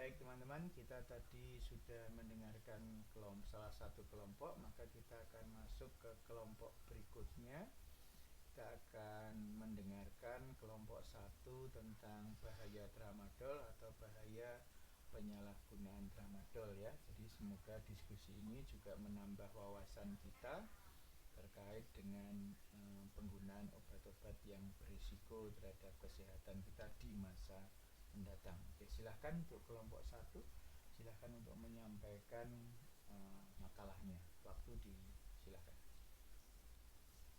Baik teman-teman, kita tadi sudah mendengarkan salah satu kelompok, maka kita akan masuk ke kelompok berikutnya. Kita akan mendengarkan kelompok satu tentang bahaya tramadol atau bahaya penyalahgunaan tramadol ya. Jadi semoga diskusi ini juga menambah wawasan kita terkait dengan penggunaan obat-obat yang berisiko terhadap kesehatan kita di masa mendatang. Oke, silahkan untuk kelompok satu, silahkan untuk menyampaikan makalahnya. Waktu disilahkan.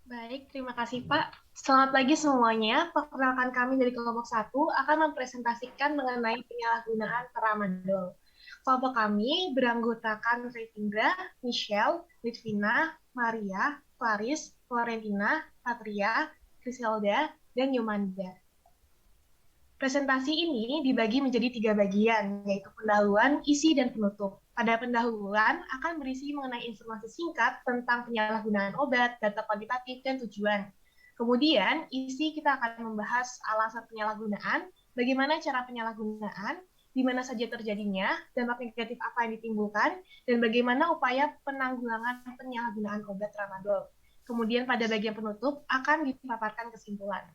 Baik, terima kasih Pak. Selamat pagi semuanya. Perkenalkan kami dari kelompok satu akan mempresentasikan mengenai penyalahgunaan tramadol. Kelompok kami beranggotakan Revindra, Michelle, Litvina, Maria, Claris, Florentina, Patria, Griselda, dan Yomanda. Presentasi ini dibagi menjadi 3 bagian, yaitu pendahuluan, isi, dan penutup. Pada pendahuluan akan berisi mengenai informasi singkat tentang penyalahgunaan obat, data kuantitatif, dan tujuan. Kemudian, isi kita akan membahas alasan penyalahgunaan, bagaimana cara penyalahgunaan, di mana saja terjadinya, dampak negatif apa yang ditimbulkan, dan bagaimana upaya penanggulangan penyalahgunaan obat tramadol. Kemudian pada bagian penutup akan dipaparkan kesimpulan.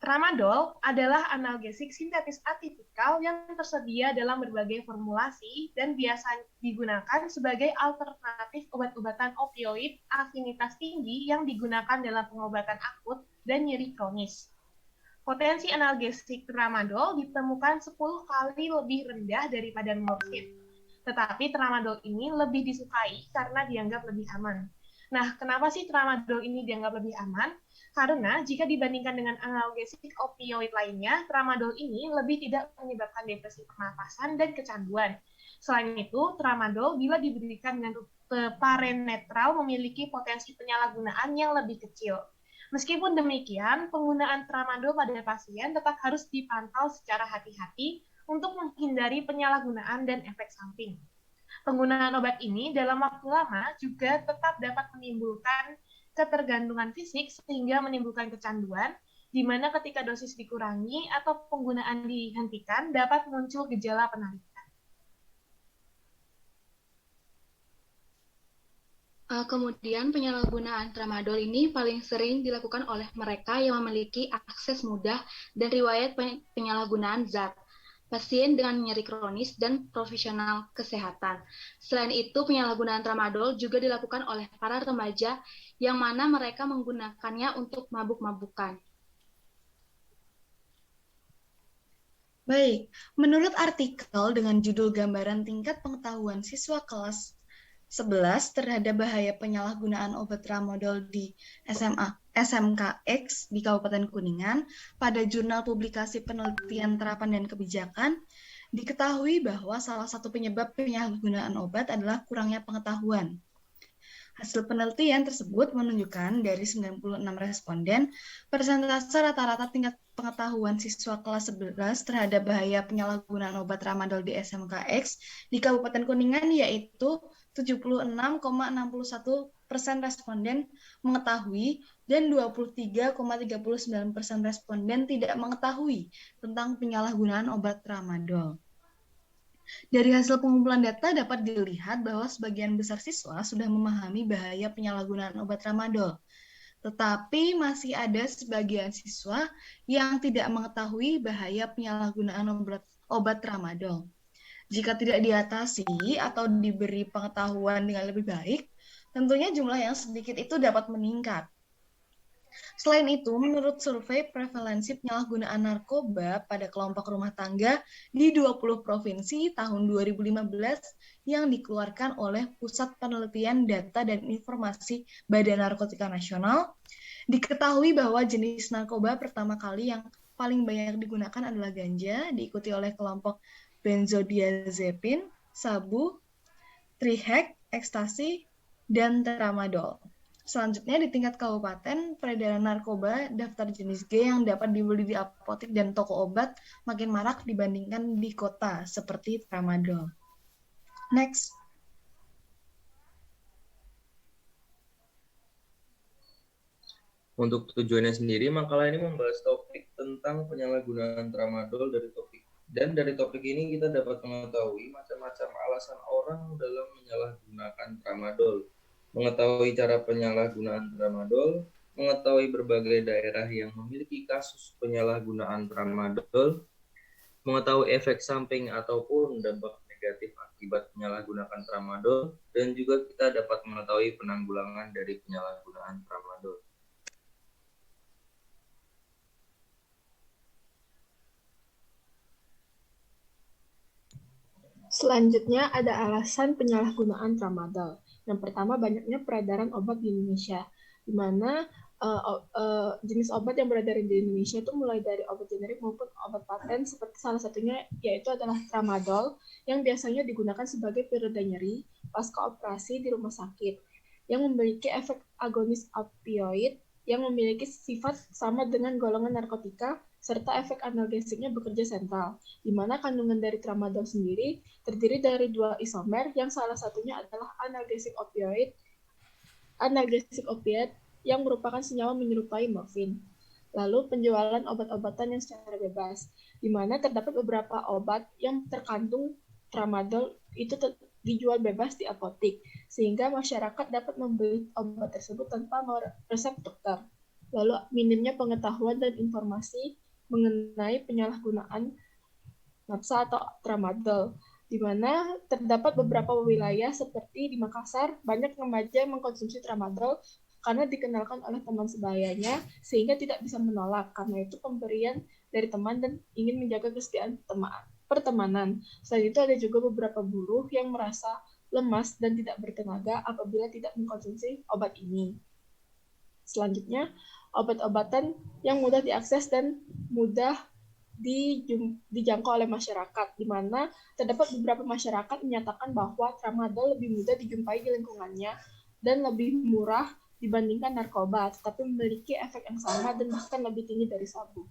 Tramadol adalah analgesik sintetis atipikal yang tersedia dalam berbagai formulasi dan biasa digunakan sebagai alternatif obat-obatan opioid afinitas tinggi yang digunakan dalam pengobatan akut dan nyeri kronis. Potensi analgesik tramadol ditemukan 10 kali lebih rendah daripada morfin. Tetapi tramadol ini lebih disukai karena dianggap lebih aman. Nah, kenapa sih tramadol ini dianggap lebih aman? Karena jika dibandingkan dengan analgesik opioid lainnya, tramadol ini lebih tidak menyebabkan depresi pernapasan dan kecanduan. Selain itu, tramadol bila diberikan dengan paren netral memiliki potensi penyalahgunaan yang lebih kecil. Meskipun demikian, penggunaan tramadol pada pasien tetap harus dipantau secara hati-hati untuk menghindari penyalahgunaan dan efek samping. Penggunaan obat ini dalam waktu lama juga tetap dapat menimbulkan ketergantungan fisik sehingga menimbulkan kecanduan, di mana ketika dosis dikurangi atau penggunaan dihentikan dapat muncul gejala penarikan. Kemudian penyalahgunaan tramadol ini paling sering dilakukan oleh mereka yang memiliki akses mudah dan riwayat penyalahgunaan zat, pasien dengan nyeri kronis, dan profesional kesehatan. Selain itu, penyalahgunaan tramadol juga dilakukan oleh para remaja yang mana mereka menggunakannya untuk mabuk-mabukan. Baik, menurut artikel dengan judul Gambaran Tingkat Pengetahuan Siswa Kelas 11 terhadap bahaya penyalahgunaan obat tramadol di SMKX di Kabupaten Kuningan pada Jurnal Publikasi Penelitian Terapan dan Kebijakan, diketahui bahwa salah satu penyebab penyalahgunaan obat adalah kurangnya pengetahuan. Hasil penelitian tersebut menunjukkan dari 96 responden, persentase rata-rata tingkat pengetahuan siswa kelas 11 terhadap bahaya penyalahgunaan obat tramadol di SMKX di Kabupaten Kuningan yaitu 76,61% responden mengetahui dan 23,39% responden tidak mengetahui tentang penyalahgunaan obat tramadol. Dari hasil pengumpulan data dapat dilihat bahwa sebagian besar siswa sudah memahami bahaya penyalahgunaan obat tramadol. Tetapi masih ada sebagian siswa yang tidak mengetahui bahaya penyalahgunaan obat tramadol. Jika tidak diatasi atau diberi pengetahuan dengan lebih baik, tentunya jumlah yang sedikit itu dapat meningkat. Selain itu, menurut survei prevalensi penyalahgunaan narkoba pada kelompok rumah tangga di 20 provinsi tahun 2015 yang dikeluarkan oleh Pusat Penelitian Data dan Informasi Badan Narkotika Nasional, diketahui bahwa jenis narkoba pertama kali yang paling banyak digunakan adalah ganja, diikuti oleh kelompok benzodiazepin, sabu, trihek, ekstasi, dan tramadol. Selanjutnya di tingkat kabupaten, peredaran narkoba daftar jenis G yang dapat dibeli di apotek dan toko obat makin marak dibandingkan di kota, seperti tramadol. Next. Untuk tujuannya sendiri, makalah ini membahas topik tentang penyalahgunaan tramadol dari topik Dan dari topik ini kita dapat mengetahui macam-macam alasan orang dalam menyalahgunakan tramadol, mengetahui cara penyalahgunaan tramadol, mengetahui berbagai daerah yang memiliki kasus penyalahgunaan tramadol, mengetahui efek samping ataupun dampak negatif akibat penyalahgunaan tramadol, dan juga kita dapat mengetahui penanggulangan dari penyalahgunaan tramadol. Selanjutnya ada alasan penyalahgunaan tramadol. Yang pertama, banyaknya peredaran obat di Indonesia, di mana jenis obat yang beredar di Indonesia itu mulai dari obat generik maupun obat paten, seperti salah satunya yaitu adalah tramadol, yang biasanya digunakan sebagai pereda nyeri pasca operasi di rumah sakit, yang memiliki efek agonis opioid, yang memiliki sifat sama dengan golongan narkotika, serta efek analgesiknya bekerja sentral, di mana kandungan dari tramadol sendiri terdiri dari 2 isomer, yang salah satunya adalah analgesik opiat yang merupakan senyawa menyerupai morfin. Lalu penjualan obat-obatan yang secara bebas, di mana terdapat beberapa obat yang terkandung tramadol itu dijual bebas di apotik, sehingga masyarakat dapat membeli obat tersebut tanpa resep dokter. Lalu minimnya pengetahuan dan informasi mengenai penyalahgunaan napsa atau tramadol, di mana terdapat beberapa wilayah seperti di Makassar, banyak remaja yang mengkonsumsi tramadol karena dikenalkan oleh teman sebayanya, sehingga tidak bisa menolak, karena itu pemberian dari teman dan ingin menjaga kesetiaan pertemanan. Selain itu ada juga beberapa buruh yang merasa lemas dan tidak bertenaga apabila tidak mengkonsumsi obat ini. Selanjutnya, obat-obatan yang mudah diakses dan mudah dijangkau oleh masyarakat, di mana terdapat beberapa masyarakat menyatakan bahwa tramadol lebih mudah dijumpai di lingkungannya dan lebih murah dibandingkan narkoba, tetapi memiliki efek yang sama dan bahkan lebih tinggi dari sabu.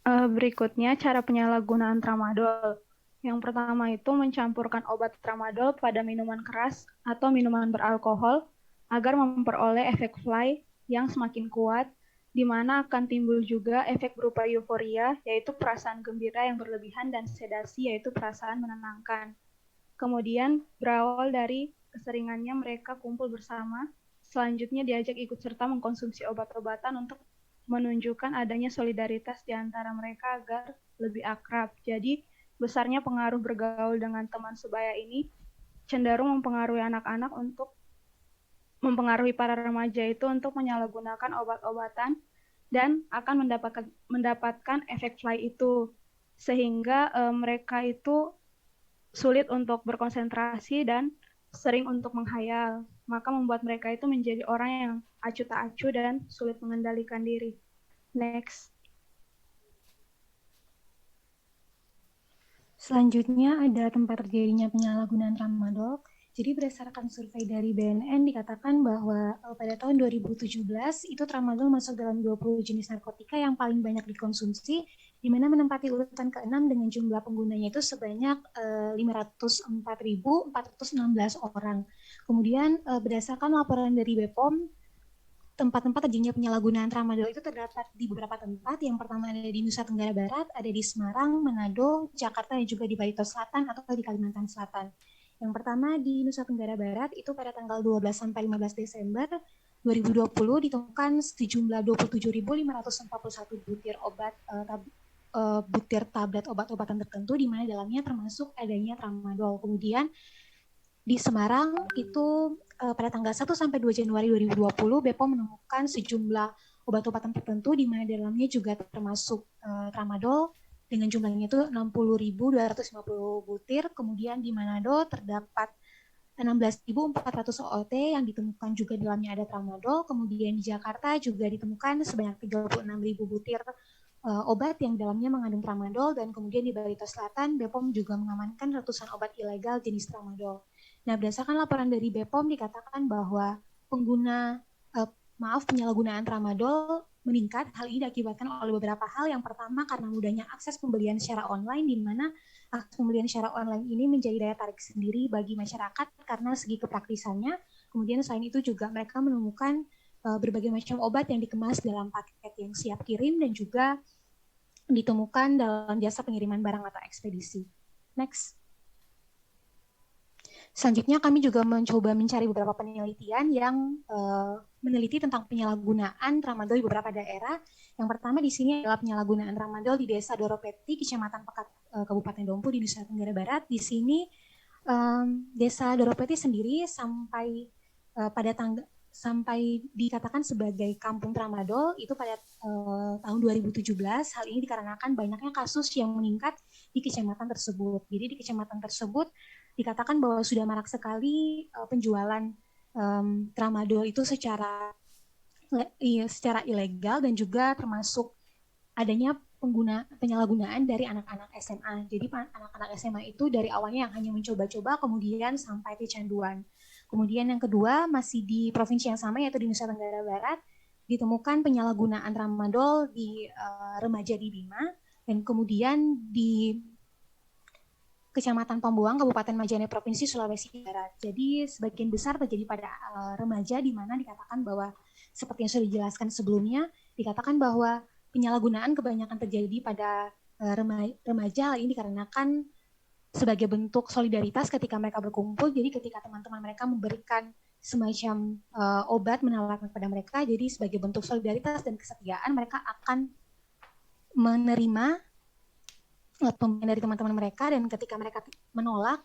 Berikutnya cara penyalahgunaan tramadol. Yang pertama itu mencampurkan obat tramadol pada minuman keras atau minuman beralkohol agar memperoleh efek fly yang semakin kuat, di mana akan timbul juga efek berupa euforia, yaitu perasaan gembira yang berlebihan, dan sedasi, yaitu perasaan menenangkan. Kemudian berawal dari keseringannya mereka kumpul bersama, selanjutnya diajak ikut serta mengkonsumsi obat-obatan untuk menunjukkan adanya solidaritas di antara mereka agar lebih akrab. Jadi besarnya pengaruh bergaul dengan teman sebaya ini cenderung mempengaruhi anak-anak untuk mempengaruhi para remaja itu untuk menyalahgunakan obat-obatan dan akan mendapatkan efek fly itu, sehingga mereka itu sulit untuk berkonsentrasi dan sering untuk menghayal, maka membuat mereka itu menjadi orang yang acuh tak acuh dan sulit mengendalikan diri. Next. Selanjutnya ada tempat terjadinya penyalahgunaan tramadol. Jadi berdasarkan survei dari BNN dikatakan bahwa pada tahun 2017 itu tramadol masuk dalam 20 jenis narkotika yang paling banyak dikonsumsi, di mana menempati urutan ke-6 dengan jumlah penggunanya itu sebanyak 504.416 orang. Kemudian berdasarkan laporan dari BPOM, tempat-tempat terjadinya penyalahgunaan tramadol itu terdapat di beberapa tempat. Yang pertama ada di Nusa Tenggara Barat, ada di Semarang, Manado, Jakarta, dan juga di Barito Selatan atau di Kalimantan Selatan. Yang pertama di Nusa Tenggara Barat itu pada tanggal 12 sampai 15 Desember 2020 ditemukan sejumlah 27.541 butir butir tablet obat-obatan tertentu, di mana dalamnya termasuk adanya tramadol. Kemudian di Semarang itu pada tanggal 1 sampai 2 Januari 2020 BPOM menemukan sejumlah obat-obatan tertentu, di mana dalamnya juga termasuk tramadol dengan jumlahnya itu 60.250 butir. Kemudian di Manado terdapat 16.400 OT yang ditemukan juga dalamnya ada tramadol. Kemudian di Jakarta juga ditemukan sebanyak 36.000 butir obat yang dalamnya mengandung tramadol. Dan kemudian di Barito Selatan, BPOM juga mengamankan ratusan obat ilegal jenis tramadol. Nah, berdasarkan laporan dari BPOM dikatakan bahwa penyalahgunaan tramadol meningkat. Hal ini diakibatkan oleh beberapa hal. Yang pertama karena mudahnya akses pembelian secara online, di mana akses pembelian secara online ini menjadi daya tarik sendiri bagi masyarakat karena segi kepraktisannya. Kemudian selain itu juga mereka menemukan berbagai macam obat yang dikemas dalam paket yang siap kirim dan juga ditemukan dalam jasa pengiriman barang atau ekspedisi. Next. Selanjutnya kami juga mencoba mencari beberapa penelitian yang meneliti tentang penyalahgunaan tramadol di beberapa daerah. Yang pertama di sini adalah penyalahgunaan tramadol di Desa Doropeti, Kecamatan Pekat, Kabupaten Dompu di Nusa Tenggara Barat. Di sini Desa Doropeti sendiri sampai dikatakan sebagai kampung tramadol itu pada tahun 2017. Hal ini dikarenakan banyaknya kasus yang meningkat di kecamatan tersebut. Jadi di kecamatan tersebut dikatakan bahwa sudah marak sekali penjualan tramadol itu secara ilegal dan juga termasuk adanya penyalahgunaan dari anak-anak SMA. Jadi anak-anak SMA itu dari awalnya yang hanya mencoba-coba kemudian sampai kecanduan. Kemudian yang kedua masih di provinsi yang sama yaitu di Nusa Tenggara Barat ditemukan penyalahgunaan tramadol di remaja di Bima dan kemudian di Kecamatan Pambuang, Kabupaten Majene, Provinsi Sulawesi Barat. Jadi sebagian besar terjadi pada remaja di mana dikatakan bahwa seperti yang sudah dijelaskan sebelumnya, dikatakan bahwa penyalahgunaan kebanyakan terjadi pada remaja. Hal ini dikarenakan sebagai bentuk solidaritas ketika mereka berkumpul. Jadi ketika teman-teman mereka memberikan semacam obat menawarkan kepada mereka, jadi sebagai bentuk solidaritas dan kesetiaan mereka akan menerima pemberian dari teman-teman mereka, dan ketika mereka menolak,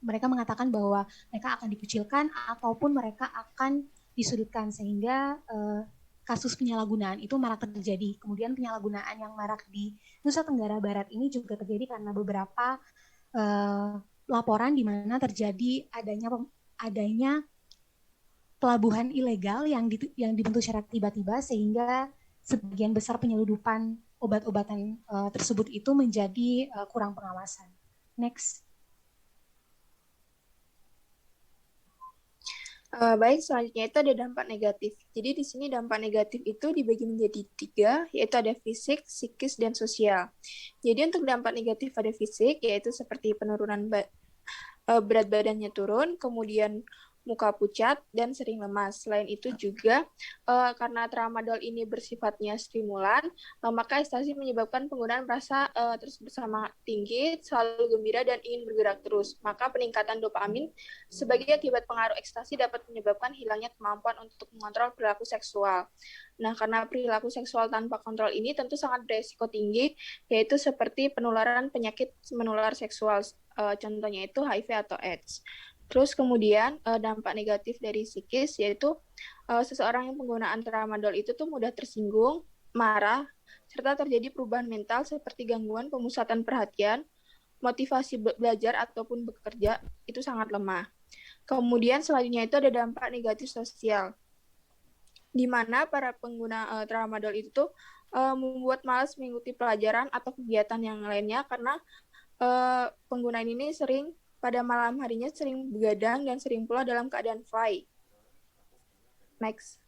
mereka mengatakan bahwa mereka akan dikucilkan ataupun mereka akan disudutkan, sehingga kasus penyalahgunaan itu marak terjadi. Kemudian penyalahgunaan yang marak di Nusa Tenggara Barat ini juga terjadi karena beberapa laporan di mana terjadi adanya pelabuhan ilegal yang dibentuk secara tiba-tiba, sehingga sebagian besar penyeludupan obat-obatan tersebut itu menjadi kurang pengawasan. Next. Baik, selanjutnya itu ada dampak negatif. Jadi di sini dampak negatif itu dibagi menjadi 3, yaitu ada fisik, psikis, dan sosial. Jadi untuk dampak negatif pada fisik, yaitu seperti penurunan berat badannya turun, kemudian muka pucat, dan sering lemas. Selain itu juga, karena tramadol ini bersifatnya stimulan, maka ekstasi menyebabkan penggunaan merasa terus bersemangat tinggi, selalu gembira, dan ingin bergerak terus. Maka peningkatan dopamin sebagai akibat pengaruh ekstasi dapat menyebabkan hilangnya kemampuan untuk mengontrol perilaku seksual. Nah, karena perilaku seksual tanpa kontrol ini tentu sangat beresiko tinggi, yaitu seperti penularan penyakit menular seksual, contohnya itu HIV atau AIDS. Terus kemudian dampak negatif dari psikis yaitu seseorang yang penggunaan tramadol itu tuh mudah tersinggung, marah, serta terjadi perubahan mental seperti gangguan pemusatan perhatian, motivasi belajar ataupun bekerja itu sangat lemah. Kemudian selanjutnya itu ada dampak negatif sosial, di mana para pengguna tramadol itu tuh membuat malas mengikuti pelajaran atau kegiatan yang lainnya karena penggunaan ini pada malam harinya sering begadang dan sering pula dalam keadaan fly. Next.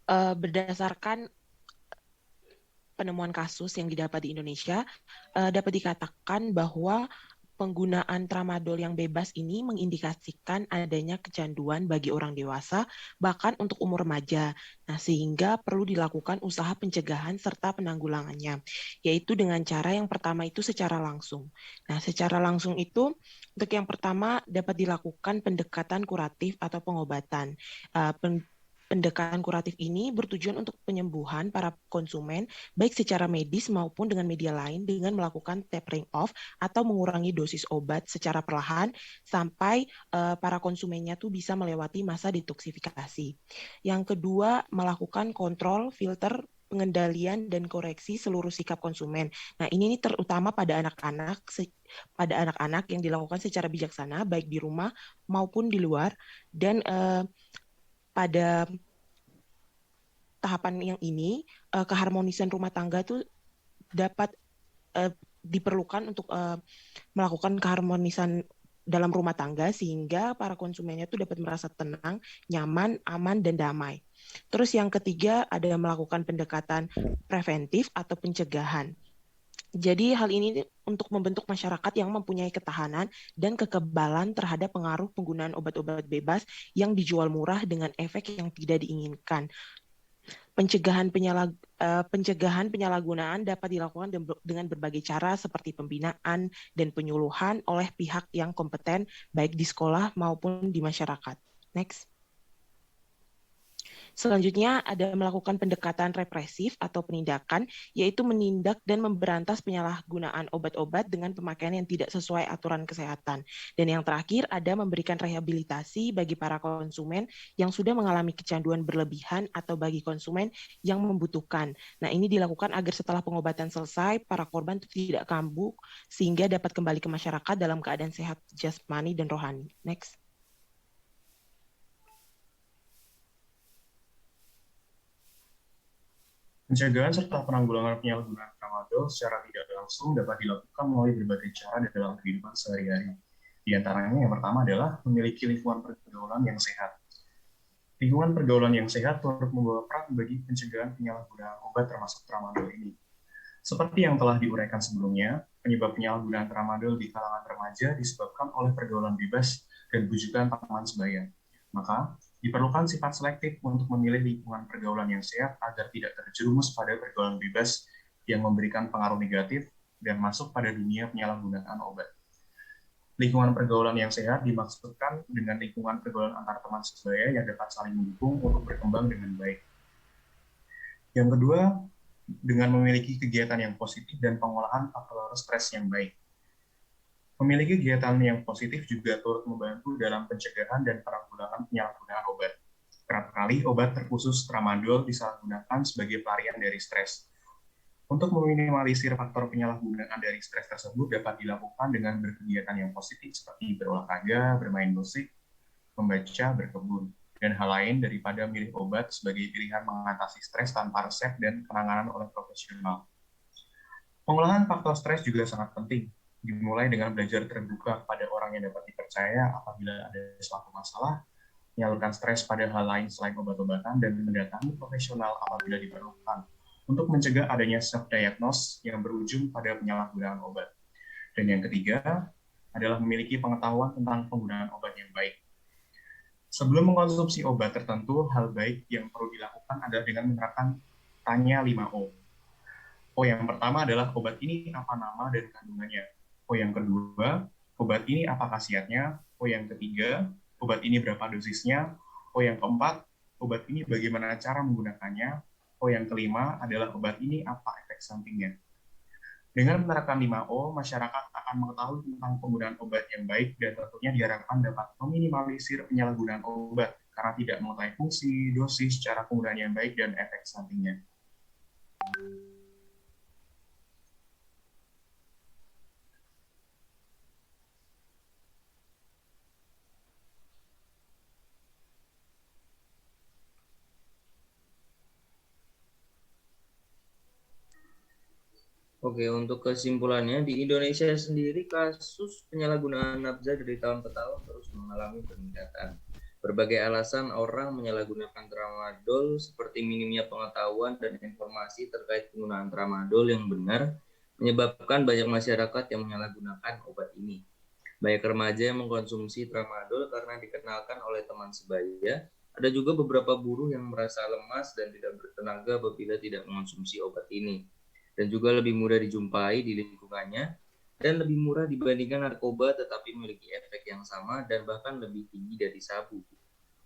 Berdasarkan penemuan kasus yang didapat di Indonesia, dapat dikatakan bahwa penggunaan tramadol yang bebas ini mengindikasikan adanya kecanduan bagi orang dewasa, bahkan untuk umur remaja. Nah, sehingga perlu dilakukan usaha pencegahan serta penanggulangannya, yaitu dengan cara yang pertama itu secara langsung. Nah, secara langsung itu, untuk yang pertama dapat dilakukan pendekatan kuratif atau pengobatan. Pendekatan kuratif ini bertujuan untuk penyembuhan para konsumen baik secara medis maupun dengan media lain dengan melakukan tapering off atau mengurangi dosis obat secara perlahan sampai para konsumennya tuh bisa melewati masa detoksifikasi. Yang kedua, melakukan kontrol, filter, pengendalian dan koreksi seluruh sikap konsumen. Nah, ini terutama pada anak-anak yang dilakukan secara bijaksana baik di rumah maupun di luar, dan pada tahapan yang ini, keharmonisan rumah tangga itu dapat diperlukan untuk melakukan keharmonisan dalam rumah tangga sehingga para konsumennya itu dapat merasa tenang, nyaman, aman, dan damai. Terus yang ketiga ada melakukan pendekatan preventif atau pencegahan. Jadi hal ini untuk membentuk masyarakat yang mempunyai ketahanan dan kekebalan terhadap pengaruh penggunaan obat-obat bebas yang dijual murah dengan efek yang tidak diinginkan. Pencegahan penyalahgunaan dapat dilakukan dengan berbagai cara seperti pembinaan dan penyuluhan oleh pihak yang kompeten baik di sekolah maupun di masyarakat. Next. Selanjutnya ada melakukan pendekatan represif atau penindakan, yaitu menindak dan memberantas penyalahgunaan obat-obat dengan pemakaian yang tidak sesuai aturan kesehatan. Dan yang terakhir ada memberikan rehabilitasi bagi para konsumen yang sudah mengalami kecanduan berlebihan atau bagi konsumen yang membutuhkan. Nah, ini dilakukan agar setelah pengobatan selesai, para korban tidak kambuh sehingga dapat kembali ke masyarakat dalam keadaan sehat jasmani dan rohani. Next. Pencegahan serta penanggulangan penyalahgunaan tramadol secara tidak langsung dapat dilakukan melalui berbagai cara dalam kehidupan sehari-hari. Di antaranya yang pertama adalah memiliki lingkungan pergaulan yang sehat. Lingkungan pergaulan yang sehat turut membawa peran bagi pencegahan penyalahgunaan obat termasuk tramadol ini. Seperti yang telah diuraikan sebelumnya, penyebab penyalahgunaan tramadol di kalangan remaja disebabkan oleh pergaulan bebas dan bujukan teman sebaya. Maka, diperlukan sifat selektif untuk memilih lingkungan pergaulan yang sehat agar tidak terjerumus pada pergaulan bebas yang memberikan pengaruh negatif dan masuk pada dunia penyalahgunaan obat. Lingkungan pergaulan yang sehat dimaksudkan dengan lingkungan pergaulan antar teman sebaya yang dapat saling mendukung untuk berkembang dengan baik. Yang kedua, dengan memiliki kegiatan yang positif dan pengolahan faktor stres yang baik. Memiliki kegiatan yang positif juga turut membantu dalam pencegahan dan penanggulangan penyalahgunaan obat. Kerap kali obat terkhusus tramadol disalahgunakan sebagai pelarian dari stres. Untuk meminimalisir faktor penyalahgunaan dari stres tersebut dapat dilakukan dengan berkegiatan yang positif seperti berolahraga, bermain musik, membaca, berkebun, dan hal lain daripada memilih obat sebagai pilihan mengatasi stres tanpa resep dan penanganan oleh profesional. Pengolahan faktor stres juga sangat penting. Dimulai dengan belajar terbuka kepada orang yang dapat dipercaya apabila ada suatu masalah, menyalurkan stres pada hal lain selain obat-obatan, dan mendatangi profesional apabila diperlukan untuk mencegah adanya self-diagnose yang berujung pada penyalahgunaan obat. Dan yang ketiga adalah memiliki pengetahuan tentang penggunaan obat yang baik. Sebelum mengkonsumsi obat tertentu, hal baik yang perlu dilakukan adalah dengan menerapkan tanya 5O. O yang pertama adalah obat ini apa nama dan kandungannya. O yang kedua, obat ini apa khasiatnya. O yang ketiga, obat ini berapa dosisnya. O yang keempat, obat ini bagaimana cara menggunakannya. O yang kelima adalah obat ini apa efek sampingnya. Dengan menerapkan 5O, masyarakat akan mengetahui tentang penggunaan obat yang baik dan tentunya diharapkan dapat meminimalisir penyalahgunaan obat karena tidak mengetahui fungsi, dosis, cara penggunaan yang baik, dan efek sampingnya. Oke, untuk kesimpulannya, di Indonesia sendiri kasus penyalahgunaan nafza dari tahun ke tahun terus mengalami peningkatan. Berbagai alasan orang menyalahgunakan tramadol seperti minimnya pengetahuan dan informasi terkait penggunaan tramadol yang benar menyebabkan banyak masyarakat yang menyalahgunakan obat ini. Banyak remaja yang mengkonsumsi tramadol karena dikenalkan oleh teman sebaya. Ada juga beberapa buruh yang merasa lemas dan tidak bertenaga apabila tidak mengkonsumsi obat ini. Dan juga lebih mudah dijumpai di lingkungannya, dan lebih murah dibandingkan narkoba tetapi memiliki efek yang sama dan bahkan lebih tinggi dari sabu.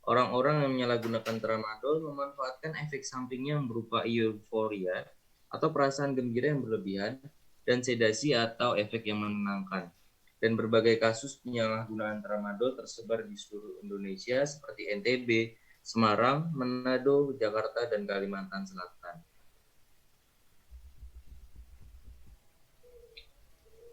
Orang-orang yang menyalahgunakan tramadol memanfaatkan efek sampingnya yang berupa euforia atau perasaan gembira yang berlebihan dan sedasi atau efek yang menenangkan. Dan berbagai kasus penyalahgunaan tramadol tersebar di seluruh Indonesia seperti NTB, Semarang, Manado, Jakarta, dan Kalimantan Selatan.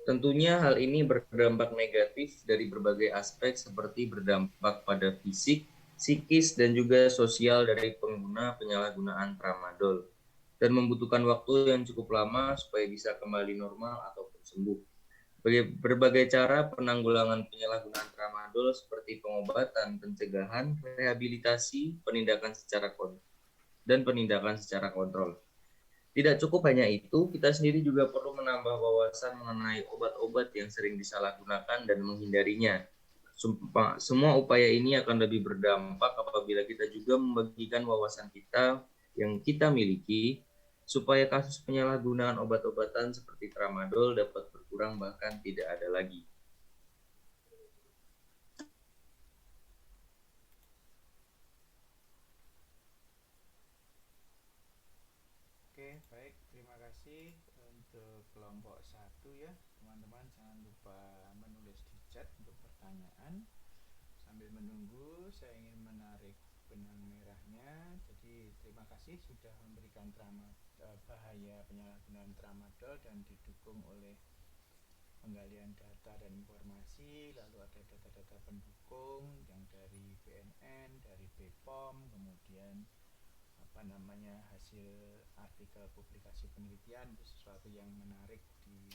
Tentunya hal ini berdampak negatif dari berbagai aspek seperti berdampak pada fisik, psikis, dan juga sosial dari pengguna penyalahgunaan tramadol dan membutuhkan waktu yang cukup lama supaya bisa kembali normal ataupun sembuh. Berbagai cara penanggulangan penyalahgunaan tramadol seperti pengobatan, pencegahan, rehabilitasi, penindakan secara kontrol. Tidak cukup hanya itu, kita sendiri juga perlu menambah wawasan mengenai obat-obat yang sering disalahgunakan dan menghindarinya. Semua upaya ini akan lebih berdampak apabila kita juga membagikan wawasan kita yang kita miliki, supaya kasus penyalahgunaan obat-obatan seperti tramadol dapat berkurang bahkan tidak ada lagi. Oke, baik. Terima kasih untuk kelompok 1 ya. Teman-teman jangan lupa menulis di chat untuk pertanyaan. Sambil menunggu, saya ingin menarik benang merahnya. Jadi terima kasih sudah memberikan bahaya penyalahgunaan tramadol dan didukung oleh penggalian data dan informasi. Lalu ada data-data pendukung yang dari BNN, dari BPOM, kemudian hasil artikel publikasi penelitian. Itu sesuatu yang menarik di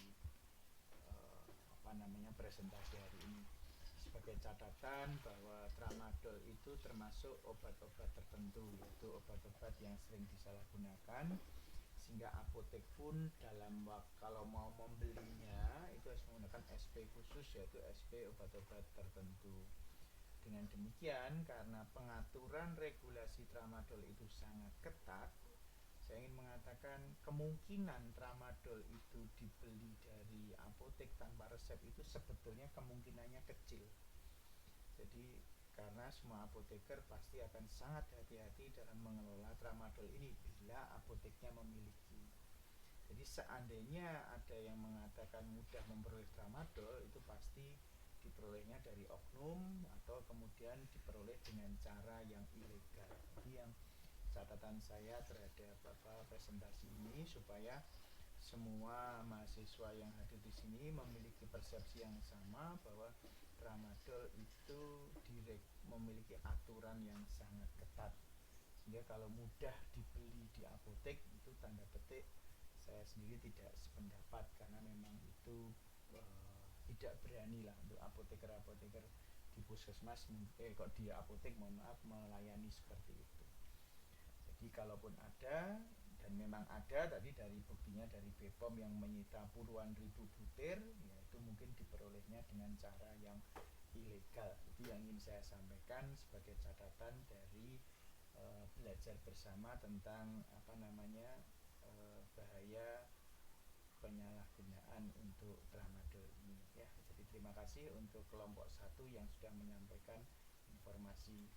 presentasi hari ini. Sebagai catatan bahwa tramadol itu termasuk obat-obat tertentu, yaitu obat-obat yang sering disalahgunakan, sehingga apotek pun kalau mau membelinya itu harus menggunakan SP khusus, yaitu SP obat-obat tertentu. Dengan demikian, karena pengaturan regulasi tramadol itu sangat ketat, saya ingin mengatakan kemungkinan tramadol itu dibeli dari apotek tanpa resep itu sebetulnya kemungkinannya kecil. Jadi karena semua apoteker pasti akan sangat hati-hati dalam mengelola tramadol ini bila apoteknya memiliki. Jadi seandainya ada yang mengatakan mudah memperoleh tramadol, itu pasti diperolehnya dari oknum atau kemudian diperoleh dengan cara yang ilegal. Jadi yang catatan saya terhadap presentasi ini supaya semua mahasiswa yang hadir di sini memiliki persepsi yang sama bahwa tramadol itu memiliki aturan yang sangat ketat, sehingga kalau mudah dibeli di apotek itu tanda petik saya sendiri tidak sependapat, karena memang itu tidak berani lah untuk apoteker-apoteker di puskesmas kok di apotek melayani seperti itu. Jadi kalaupun ada, dan memang ada tadi dari buktinya dari BPOM yang menyita puluhan ribu butir, ya itu mungkin diperolehnya dengan cara yang ilegal. Itu yang ingin saya sampaikan sebagai catatan dari belajar bersama tentang bahaya penyalahgunaan untuk tramadol ini ya. Jadi terima kasih untuk kelompok 1 yang sudah menyampaikan informasi